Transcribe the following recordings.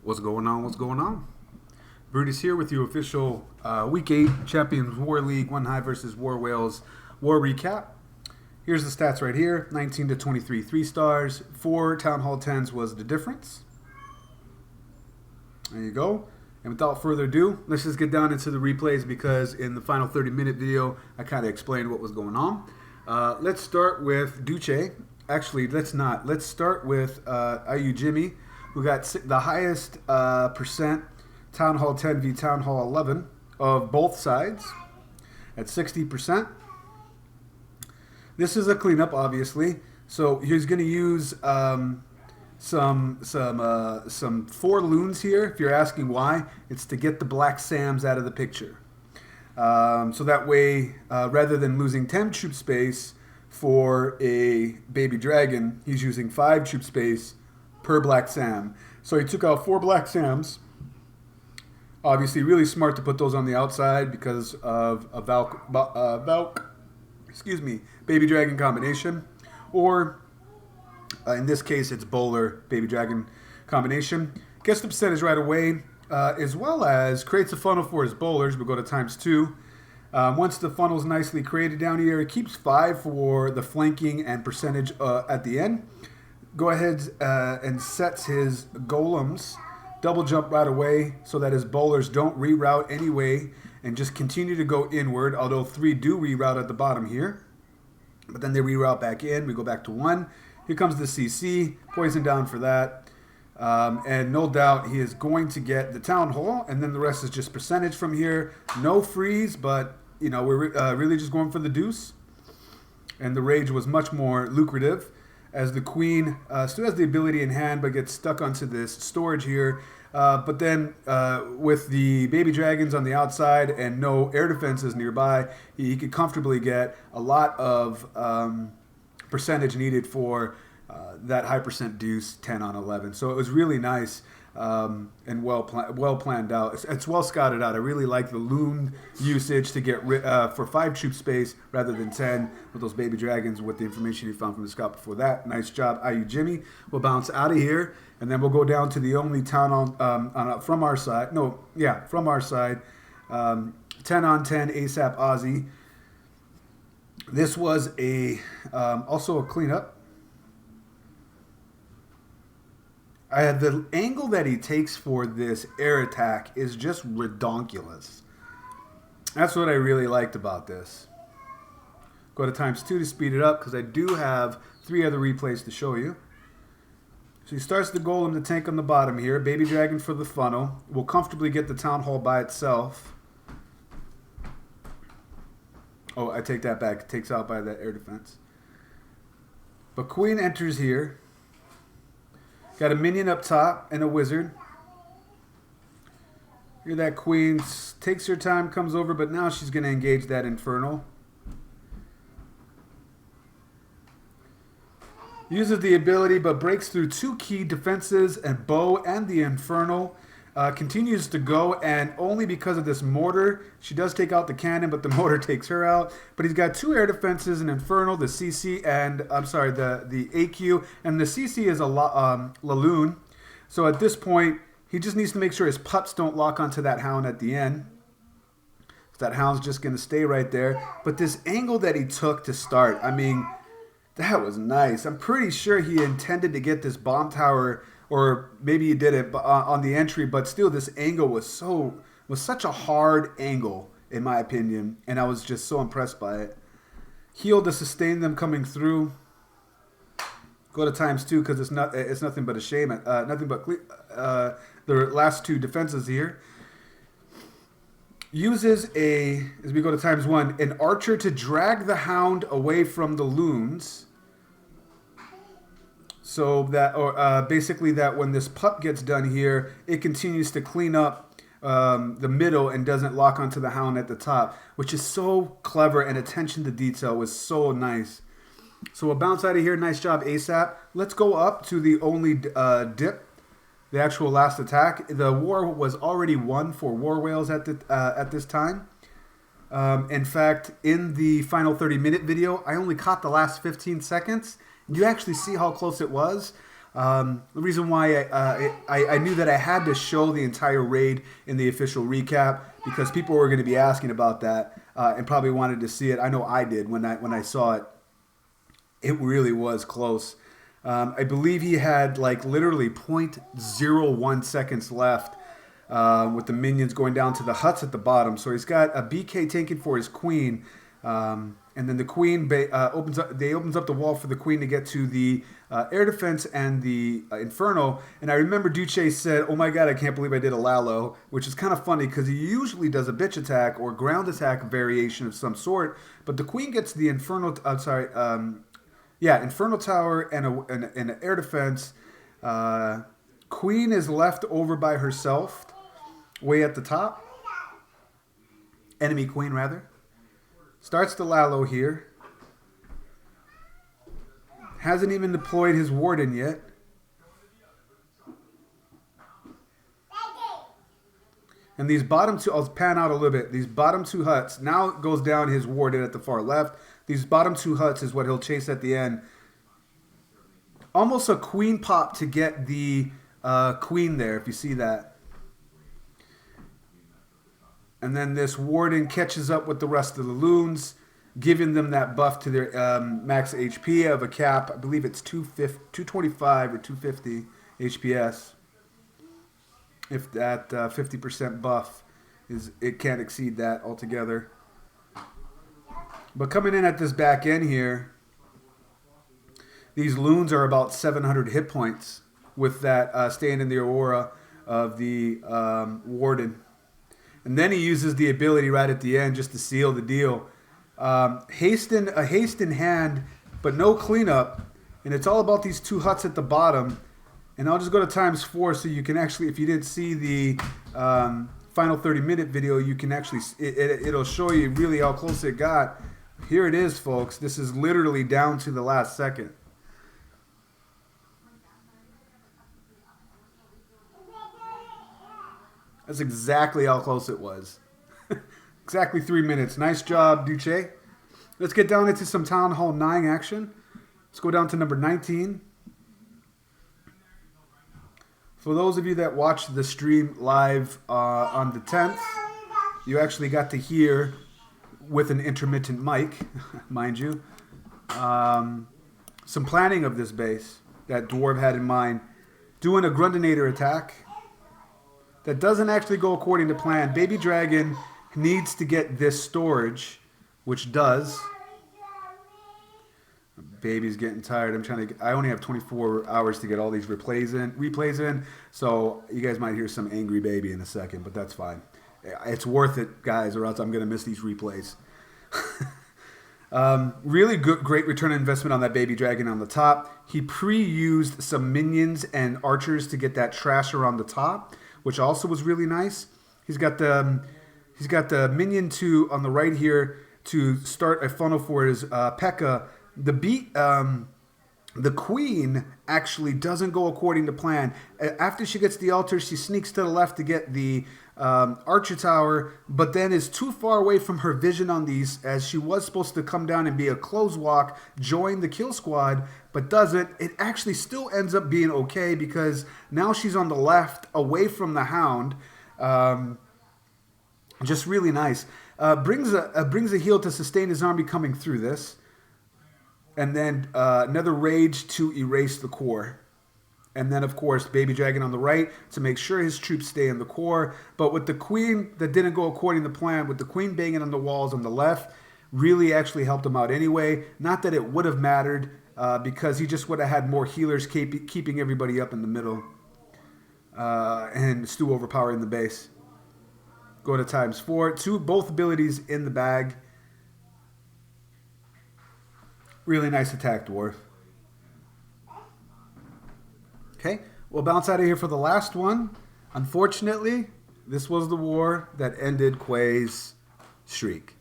What's going on? What's going on? Brutus here with you, official Week 8 Champions War League OneHive versus War Whales War Recap. Here's the stats right here. 19 to 23, 3 stars. 4 Town Hall 10s was the difference. There you go. And without further ado, let's just get down into the replays because in the final 30-minute video, I kind of explained what was going on. Let's start with Duce. Actually, let's not. Let's start with IU Jimmy, who got the highest percent Town Hall 10 v Town Hall 11 of both sides at 60%. This is a cleanup, obviously. So he's going to use some 4 loons here. If you're asking why, it's to get the Black Sams out of the picture. So that way, rather than losing 10 troop space for a baby dragon, he's using 5 troop space per Black Sam. So he took out 4 Black Sams. Obviously, really smart to put those on the outside because of a baby dragon combination, or in this case, it's bowler baby dragon combination. Gets the percentage right away, as well as creates a funnel for his bowlers. We'll go to ×2. Once the funnel's nicely created down here, it keeps 5 for the flanking and percentage at the end. Go ahead and sets his golems double jump right away so that his bowlers don't reroute anyway and just continue to go inward, although 3 do reroute at the bottom here. But then they reroute back in. We go back to 1. Here comes the CC, poison down for that. And no doubt he is going to get the Town Hall, and then the rest is just percentage from here. No freeze, but you know, we're really just going for the deuce. And the rage was much more lucrative, as the queen still has the ability in hand but gets stuck onto this storage here. But then with the baby dragons on the outside and no air defenses nearby, he could comfortably get a lot of percentage needed for that high percent deuce 10 on 11. So it was really nice and well planned out. It's well scouted out. I really like the loon usage to get for 5 troop space rather than 10 with those baby dragons with the information you found from the scout before that. Nice job, IU Jimmy. We'll bounce out of here, and then we'll go down to the only town from our side. No, yeah, from our side. 10 on 10 ASAP Aussie. This was also a cleanup. The angle that he takes for this air attack is just redonkulous. That's what I really liked about this. Go to ×2 to speed it up because I do have 3 other replays to show you. So he starts the golem, the tank on the bottom here. Baby dragon for the funnel. Will comfortably get the Town Hall by itself. Oh, I take that back. It takes out by that air defense. But queen enters here. Got a minion up top and a wizard. Here that queen takes her time, comes over, but now she's going to engage that infernal. Uses the ability, but breaks through 2 key defenses and bow and the infernal. Continues to go, and only because of this mortar, she does take out the cannon, but the mortar takes her out. But he's got 2 air defenses, an infernal, the CC, and I'm sorry, the AQ, and the CC is a Laloon. So at this point, he just needs to make sure his pups don't lock onto that hound at the end. So that hound's just going to stay right there. But this angle that he took to start, I mean, that was nice. I'm pretty sure he intended to get this bomb tower, or maybe he did it on the entry, but still this angle was such a hard angle, in my opinion, and I was just so impressed by it. Heal to sustain them coming through. Go to ×2 because it's nothing but a shame. Nothing but the last 2 defenses here. Uses as we go to ×1, an archer to drag the hound away from the loons. So that, or basically that when this pup gets done here, it continues to clean up the middle and doesn't lock onto the hound at the top, which is so clever, and attention to detail was so nice. So we'll bounce out of here. Nice job, ASAP. Let's go up to the only dip, the actual last attack. The war was already won for War Whales at this time. In fact, in the final 30-minute video, I only caught the last 15 seconds. You actually see how close it was. The reason why I knew that I had to show the entire raid in the official recap because people were going to be asking about that and probably wanted to see it. I know I did when I saw it. It really was close. I believe he had like literally 0.01 seconds left with the minions going down to the huts at the bottom. So he's got a BK tanking for his queen. And then the queen opens up the wall for the queen to get to the air defense and the inferno. And I remember Duce said, "Oh my god, I can't believe I did a Lalo," which is kind of funny because he usually does a bitch attack or ground attack variation of some sort. But the queen gets the inferno. Inferno tower and an air defense. Queen is left over by herself, way at the top. Enemy queen, rather. Starts the Lalo here. Hasn't even deployed his warden yet. And these bottom two, I'll pan out a little bit. These bottom two huts, now it goes down his warden at the far left. These bottom two huts is what he'll chase at the end. Almost a queen pop to get the queen there, if you see that. And then this warden catches up with the rest of the loons, giving them that buff to their max HP of a cap. I believe it's 225 or 250 HPS. If that 50% buff it can't exceed that altogether. But coming in at this back end here, these loons are about 700 hit points with that staying in the aura of the warden. And then he uses the ability right at the end just to seal the deal. Haste in hand, but no cleanup. And it's all about these two huts at the bottom. And I'll just go to ×4 so you can actually, if you didn't see the final 30-minute video, you can actually, it'll show you really how close it got. Here it is, folks. This is literally down to the last second. That's exactly how close it was. Exactly 3 minutes. Nice job, Duce. Let's get down into some Town Hall 9 action. Let's go down to number 19. For those of you that watched the stream live on the 10th, you actually got to hear, with an intermittent mic, mind you, some planning of this base that Dwarf had in mind. Doing a Grundinator attack that doesn't actually go according to plan. Baby Dragon needs to get this storage, which does. Baby's getting tired. I only have 24 hours to get all these replays in. So you guys might hear some angry baby in a second, but that's fine. It's worth it, guys, or else I'm going to miss these replays. Really good, great return on investment on that Baby Dragon on the top. He pre-used some minions and archers to get that trasher on the top, which also was really nice. He's got the minion on the right here to start a funnel for his P.E.K.K.A. The queen actually doesn't go according to plan. After she gets the altar, she sneaks to the left to get the archer tower, but then is too far away from her vision on these, as she was supposed to come down and be a close walk, join the kill squad, but doesn't. It actually still ends up being okay because now she's on the left, away from the hound. Just really nice. Brings a heal to sustain his army coming through this. And then another rage to erase the core. And then, of course, Baby Dragon on the right to make sure his troops stay in the core. But with the queen that didn't go according to plan, with the queen banging on the walls on the left, really actually helped him out anyway. Not that it would have mattered because he just would have had more healers keeping everybody up in the middle. And Stu overpowering the base. Go to ×4. Both abilities in the bag. Really nice attack, Dwarf. Okay, we'll bounce out of here for the last one. Unfortunately, this was the war that ended Quay's streak.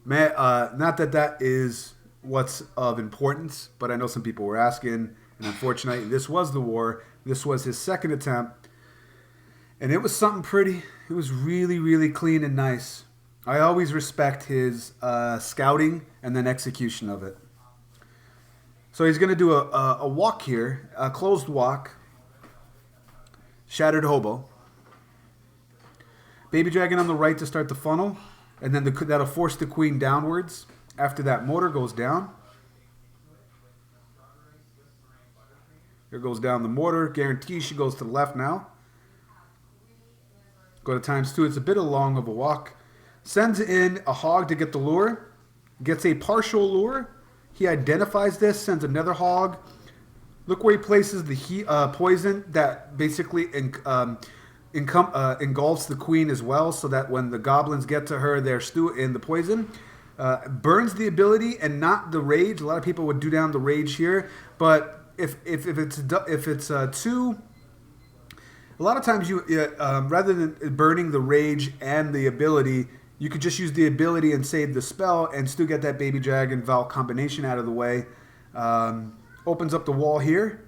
Not that is what's of importance, but I know some people were asking, and unfortunately, this was the war. This was his second attempt, and it was something pretty. It was really, really clean and nice. I always respect his scouting and then execution of it. So he's going to do a walk here, a closed walk. Shattered Hobo. Baby Dragon on the right to start the funnel. And then that'll force the queen downwards. After that, Mortar goes down. Here goes down the Mortar. Guarantee she goes to the left now. Go to ×2. It's a bit long of a walk. Sends in a hog to get the lure. Gets a partial lure. He identifies this. Sends another hog. Look where he places the poison that basically engulfs the queen as well, so that when the goblins get to her, they're still in the poison. Burns the ability and not the rage. A lot of people would do down the rage here, but if it's two, a lot of times you rather than burning the rage and the ability, you could just use the ability and save the spell and still get that Baby Dragon Val combination out of the way. Opens up the wall here.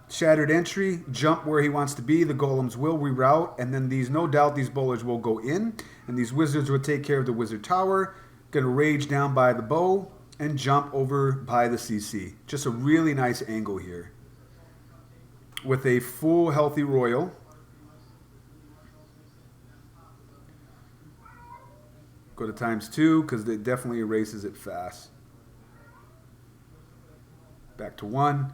Shattered entry, jump where he wants to be. The golems will reroute, and then no doubt these bowlers will go in, and these wizards will take care of the wizard tower. Gonna rage down by the bow and jump over by the CC. Just a really nice angle here. With a full healthy royal. Go to ×2 because it definitely erases it fast. Back to 1.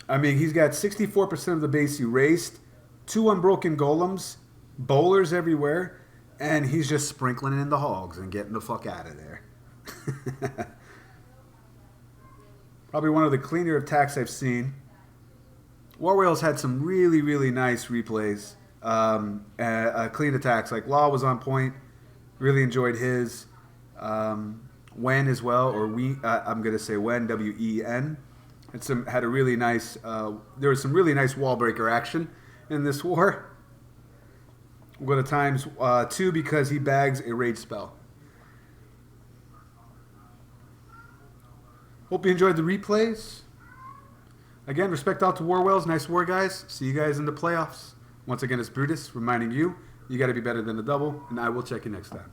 I mean, he's got 64% of the base erased, 2 unbroken golems, bowlers everywhere, and he's just sprinkling in the hogs and getting the fuck out of there. Probably one of the cleaner attacks I've seen. War Whales had some really, really nice replays. Clean attacks. Like Law was on point. Really enjoyed his. Wen as well, or I'm going to say Wen, W-E-N. Had a really nice, there was some really nice wall breaker action in this war. We'll go to ×2 because he bags a rage spell. Hope you enjoyed the replays. Again, respect out to War Whales. Nice war, guys. See you guys in the playoffs. Once again, it's Brutus reminding you, you got to be better than the double, and I will check you next time.